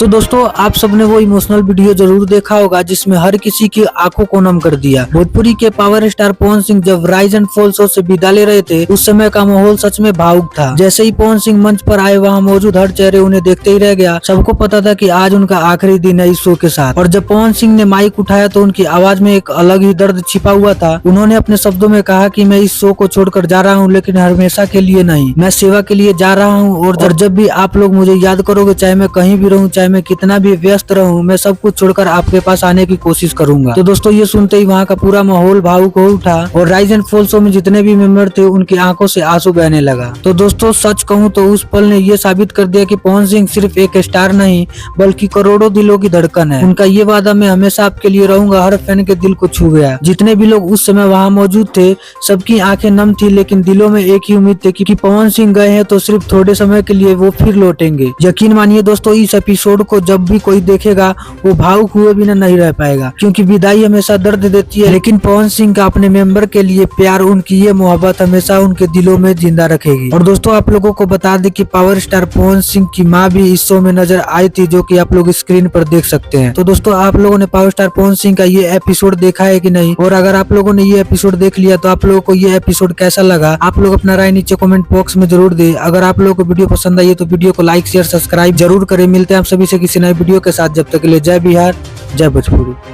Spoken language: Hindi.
तो दोस्तों आप सबने वो इमोशनल वीडियो जरूर देखा होगा जिसमें हर किसी की आंखों को नम कर दिया। भोजपुरी के पावर स्टार पवन सिंह जब राइज एंड फॉल शो से विदा ले रहे थे उस समय का माहौल सच में भावुक था। जैसे ही पवन सिंह मंच पर आए वहाँ मौजूद हर चेहरे उन्हें देखते ही रह गया। सबको पता था कि आज उनका आखिरी दिन है इस शो के साथ। और जब पवन सिंह ने माइक उठाया तो उनकी आवाज में एक अलग ही दर्द छिपा हुआ था। उन्होंने अपने शब्दों में कहा कि मैं इस शो को छोड़कर जा रहा हूँ, लेकिन हमेशा के लिए नहीं, मैं सेवा के लिए जा रहा हूँ। और जब भी आप लोग मुझे याद करोगे, चाहे मैं कहीं भी रहूँ, चाहे मैं कितना भी व्यस्त रहूं, मैं सब कुछ छोड़कर आपके पास आने की कोशिश करूंगा। तो दोस्तों ये सुनते ही वहाँ का पूरा माहौल भावुक हो उठा और राइज एंड फॉल शो में जितने भी मेंबर थे उनकी आंखों से आंसू बहने लगा। तो दोस्तों सच कहूँ तो उस पल ने ये साबित कर दिया कि पवन सिंह सिर्फ एक स्टार नहीं बल्कि करोड़ों दिलों की धड़कन है। उनका ये वादा मैं हमेशा आपके लिए रहूंगा हर फैन के दिल को छू गया। जितने भी लोग उस समय वहाँ मौजूद थे सबकी आंखें नम थी, लेकिन दिलों में एक ही उम्मीद थी कि पवन सिंह गए हैं तो सिर्फ थोड़े समय के लिए वो फिर लौटेंगे। यकीन मानिए दोस्तों, इस एपिसोड को जब भी कोई देखेगा वो भावुक हुए बिना नहीं रह पाएगा, क्योंकि विदाई हमेशा दर्द देती है, लेकिन पवन सिंह का अपने मेंबर के लिए प्यार, उनकी ये मोहब्बत हमेशा उनके दिलों में जिंदा रखेगी। और दोस्तों आप लोगों को बता दें कि पावर स्टार पवन सिंह की मां भी इस शो में नजर आई थी, जो कि आप लोग स्क्रीन पर देख सकते हैं। तो दोस्तों आप लोगों ने पावर स्टार पवन सिंह का ये एपिसोड देखा है कि नहीं, और अगर आप लोगों ने ये एपिसोड देख लिया तो आप लोगों को ये एपिसोड कैसा लगा, आप लोग अपना राय नीचे कमेंट बॉक्स में जरूर दे। अगर आप लोगों को वीडियो पसंद आई है तो वीडियो को लाइक शेयर सब्सक्राइब जरूर करें। मिलते हैं आप सभी से किसी नए वीडियो के साथ, जब तक के लिए जय बिहार जय भोजपुरी।